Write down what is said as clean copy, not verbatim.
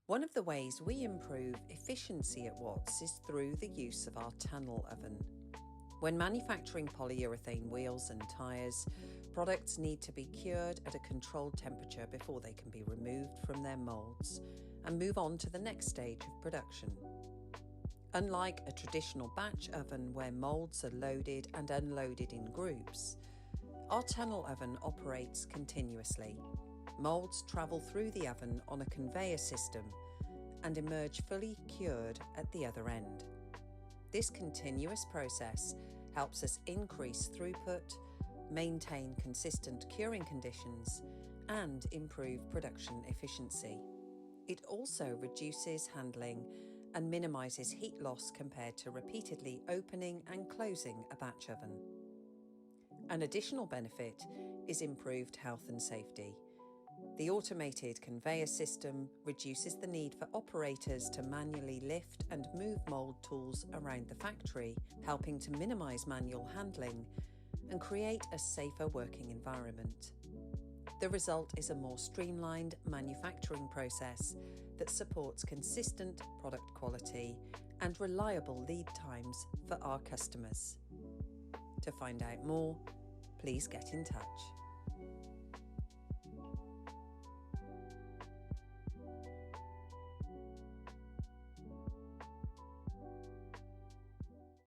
One of the ways we improve efficiency at Watts is through the use of our tunnel oven. When manufacturing polyurethane wheels and tyres, products need to be cured at a controlled temperature before they can be removed from their moulds and move on to the next stage of production. Unlike a traditional batch oven where moulds are loaded and unloaded in groups, our tunnel oven operates continuously. Moulds travel through the oven on a conveyor system and emerge fully cured at the other end. This continuous process helps us increase throughput, maintain consistent curing conditions, and improve production efficiency. It also reduces handling and minimises heat loss compared to repeatedly opening and closing a batch oven. An additional benefit is improved health and safety. The automated conveyor system reduces the need for operators to manually lift and move mould tools around the factory, helping to minimise manual handling and create a safer working environment. The result is a more streamlined manufacturing process that supports consistent product quality and reliable lead times for our customers. To find out more, please get in touch.